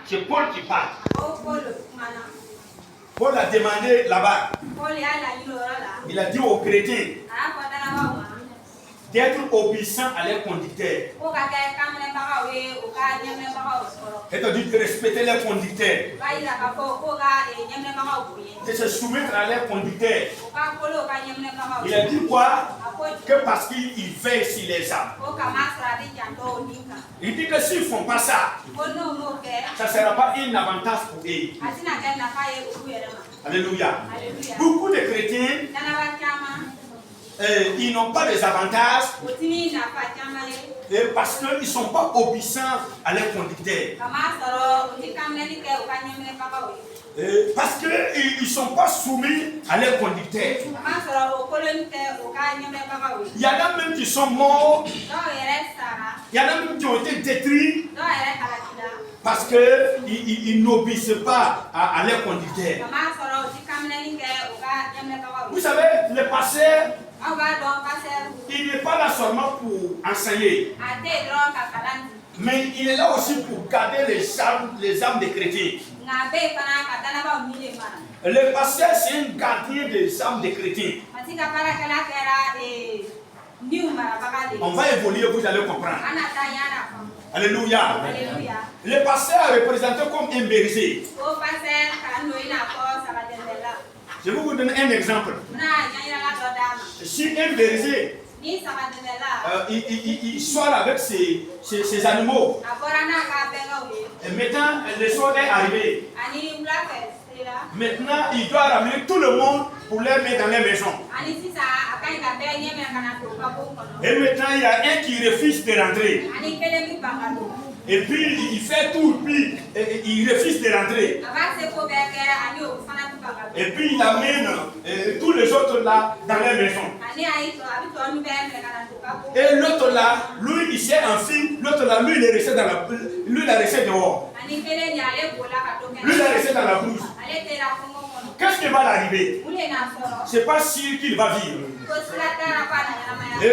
C'est Paul qui parle. Paul a demandé là-bas. Il a dit aux chrétiens d'être obéissants à leurs conducteurs. C'est-à-dire de respecter leurs conducteurs. De se soumettre à leurs conducteurs. Il a dit quoi? Que parce qu'ils veillent sur les âmes. Il dit que s'ils ne font pas ça, ça ne sera pas un avantage pour eux. Alléluia. Beaucoup de chrétiens, ils n'ont pas des avantages parce qu'ils ne sont pas obéissants à leurs conducteurs. Parce qu'ils ne sont pas soumis à leurs conducteurs. Il y en a même qui sont morts. Il y en a même qui ont été détruits parce qu'ils n'obéissent pas à leurs conducteurs. Vous savez, le pasteur, il n'est pas là seulement pour enseigner, mais il est là aussi pour garder les âmes des chrétiens. Le pasteur, c'est un gardien des âmes des chrétiens. On va évoluer, vous allez comprendre. Alléluia. Le pasteur est représenté comme un berger. Je vais vous donner un exemple. Si un berger il sort avec ses animaux, et maintenant le soir est arrivé, maintenant il doit ramener tout le monde pour les mettre dans les maisons. Et maintenant il y a un qui refuse de rentrer. Et puis il fait tout, puis il refuse de rentrer. Et puis il amène tous les autres là dans les maisons. Et l'autre là, lui il s'est enfui, l'autre là, lui il est resté dans la, lui il est resté dehors. Lui il est resté dans la brousse. Qu'est-ce qui va l'arriver? C'est pas sûr qu'il va vivre.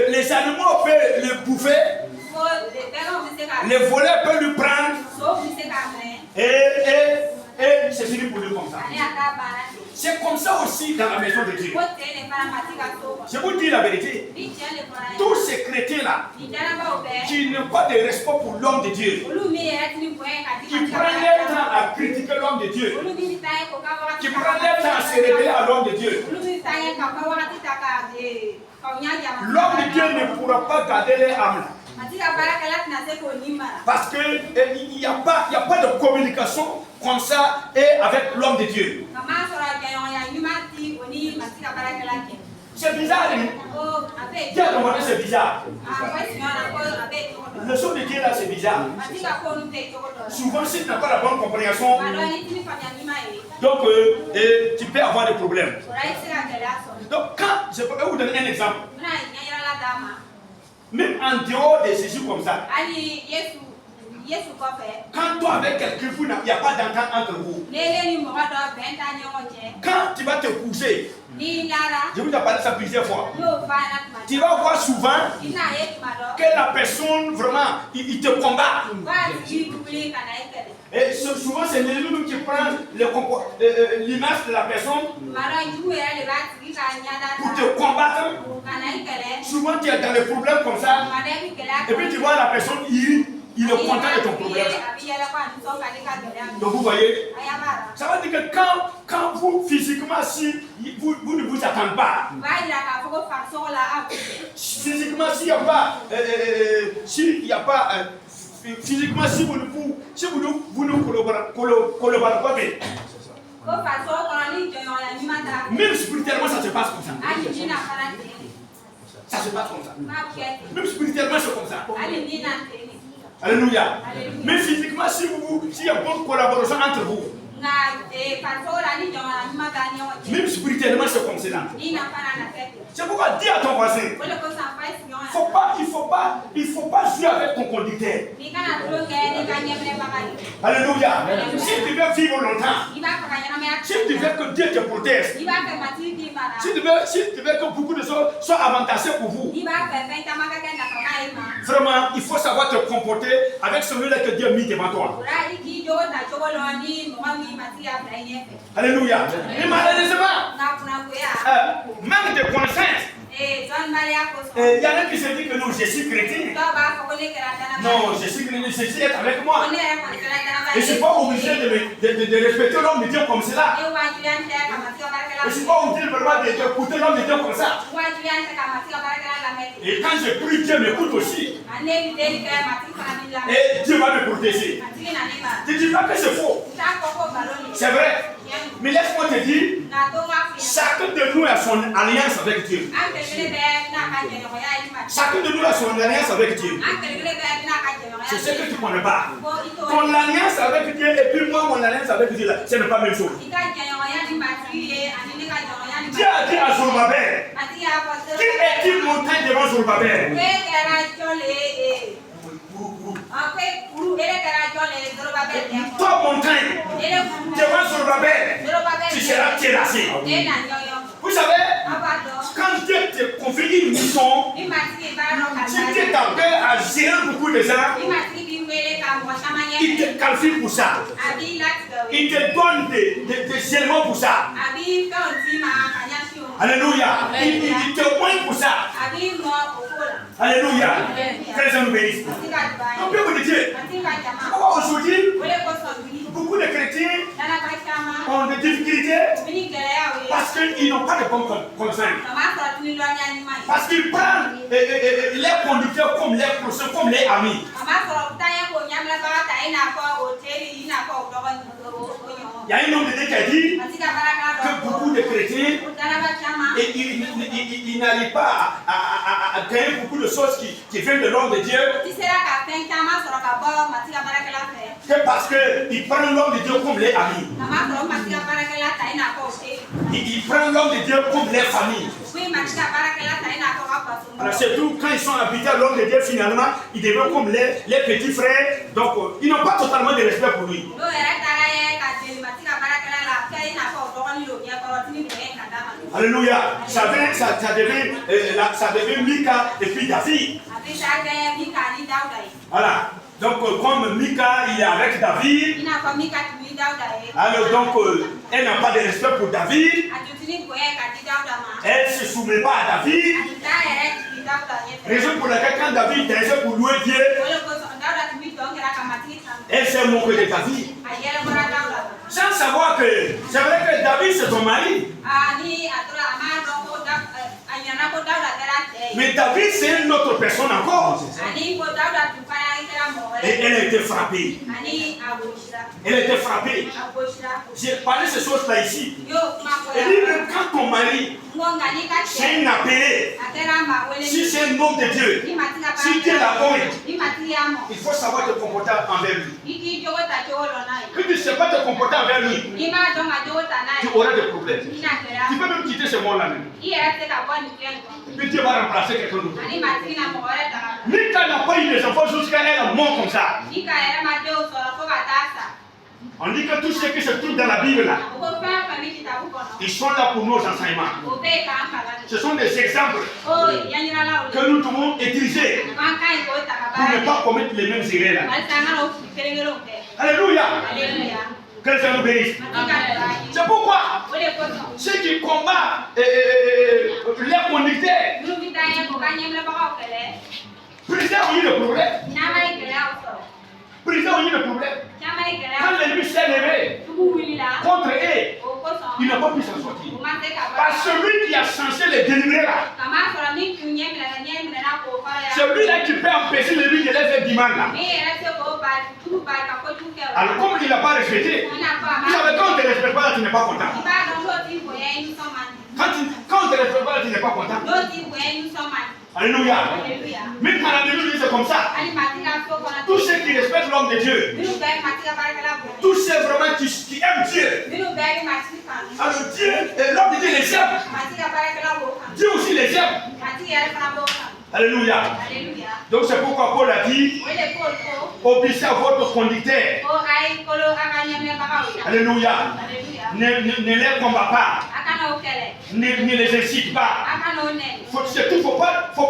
Les animaux peuvent le bouffer. Les voleurs peuvent le prendre. Et c'est fini pour lui comme ça. C'est comme ça aussi dans la maison de Dieu. Je vous dis la vérité. Tous ces chrétiens-là qui n'ont pas de respect pour l'homme de Dieu, qui prennent leur temps à critiquer l'homme de Dieu, qui prennent leur temps à se révéler à l'homme de Dieu, l'homme de Dieu ne pourra pas garder les âmes. Parce qu'il n'y a pas de communication comme ça et avec l'homme de Dieu. C'est bizarre. C'est bizarre. Le son de Dieu là c'est bizarre. Souvent si tu n'as pas la bonne compréhension, donc tu peux avoir des problèmes. Donc quand, je peux vous donner un exemple. Même en dehors de Jésus comme ça, quand toi avec quelqu'un, il n'y a pas d'entente entre vous. Quand tu vas te coucher, je vous ai parlé ça plusieurs fois, tu vas voir souvent que la personne vraiment, il te combat. Et souvent c'est l'ennemi qui prend l'image de la personne pour te combattre. Souvent tu es dans les problèmes comme ça, et puis tu vois la personne, il est content de ton problème. Donc vous voyez, ça veut dire que quand vous physiquement, si vous ne vous attendez pas, physiquement s'il n'y a pas, physiquement si vous ne collaborez pas bien, même spirituellement ça se passe comme ça. Ça se passe comme ça. Même spirituellement c'est comme ça. Alléluia. Mais physiquement, s'il y a une bonne collaboration entre vous, même spirituellement, c'est comme cela. C'est pourquoi dis à ton voisin, il faut pas jouer avec ton conducteur. Alléluia. Si tu veux vivre longtemps, si tu veux que Dieu te protège, si tu veux que beaucoup de choses soient avantagées pour vous, vraiment, il faut savoir te comporter avec celui-là que Dieu a mis devant toi. Alléluia. Mais malheureusement, manque de conscience. Il y en a qui se disent que non, je suis chrétien. Non, je suis chrétien, c'est être avec moi. Je ne suis pas obligé de respecter l'homme de Dieu comme cela. Je ne suis pas obligé vraiment d'écouter l'homme de Dieu comme ça. Et quand je prie, Dieu m'écoute aussi. Et Dieu va me protéger. Je ne dis pas que c'est faux. C'est vrai. Mais laisse-moi te dire, chacun de nous a son alliance avec Dieu. Chacun de nous a son alliance avec Dieu. C'est ce que tu ne connais pas. Ton alliance avec Dieu et puis moi, mon alliance avec Dieu, ce n'est pas la même chose. Dieu a dit à Zorobabel, qui est-il montagne devant Zorobabel? Toi, montagne, devant Zorobabel, tu seras terrassé. Vous savez, quand Dieu te confie une mission, si Dieu t'appelle à gérer beaucoup de gens, il te qualifie pour ça. Il te donne des éléments pour ça. Alléluia. Il te pointe pour ça. Alléluia. Que les gens nous bénissent. Donc, peuple de Dieu, pourquoi aujourd'hui, beaucoup de chrétiens ont des difficultés parce qu'ils n'ont pas de bonne conscience. Parce qu'ils prennent les conducteurs comme les prochains, comme les amis. Il y a un homme de Dieu qui a dit que beaucoup de chrétiens ils n'arrivent pas à gagner beaucoup de choses qui viennent de l'homme de Dieu. Que parce qu'ils prennent l'homme de Dieu comme les amis. Ils prennent l'homme de Dieu comme les familles. Alors surtout quand ils sont habités à l'homme de Dieu, finalement, ils deviennent comme les petits frères. Donc ils n'ont pas totalement de respect pour lui. Alléluia. Ça devait Mika et puis David. Voilà. Donc comme Mika il est avec David, alors donc elle n'a pas de respect pour David. Elle ne se soumet pas à David. Raison pour laquelle quand David dansait pour louer Dieu, elle s'est moquée de David. Sans savoir que c'est vrai que David c'est son mari. Mais David c'est une autre personne encore. Et elle a été frappée. Elle a été frappée. J'ai parlé de ces choses-là ici. Elle dit que quand ton mari, c'est un appelé, si c'est un homme de Dieu, si Dieu l'appointe, il faut savoir te comporter envers lui. Que tu ne sais pas te comporter envers lui, tu auras des problèmes. Tu peux même quitter ce monde-là même. Puis Dieu va remplacer quelqu'un d'autre. Mika n'a pas eu des enfants jusqu'à elle mort comme ça. On dit que tout ce qui se trouve dans la Bible là, ils sont là pour nos enseignements. Ce sont des exemples que nous devons utiliser pour ne pas commettre les mêmes erreurs là. Alléluia. Que le Seigneur nous bénisse. C'est pourquoi ceux qui combattent les conducteurs, président ont eu le problème. Président ont eu le problème. Quand l'ennemi s'est levé contre eux, il n'a pas pu s'en sortir. Parce que celui qui a censé les délivrer là, celui-là qui peut empêcher l'ennemi de les faire du mal là. Alors comme il n'a pas respecté, vous savez, quand on ne te respecte pas là, tu n'es pas content. Quand on ne te respecte pas là, tu n'es pas content. Alléluia. Mais quand la Bible dit c'est comme ça. Tous ceux qui respectent l'homme de Dieu, tous ceux vraiment qui aiment Dieu, alors Dieu, l'homme de Dieu les aime. Dieu aussi les aime. Alléluia. Donc c'est pourquoi Paul a dit, obéissez à votre conducteur. Alléluia. Ne les combat pas. Ne les incite pas. Surtout, faut pas les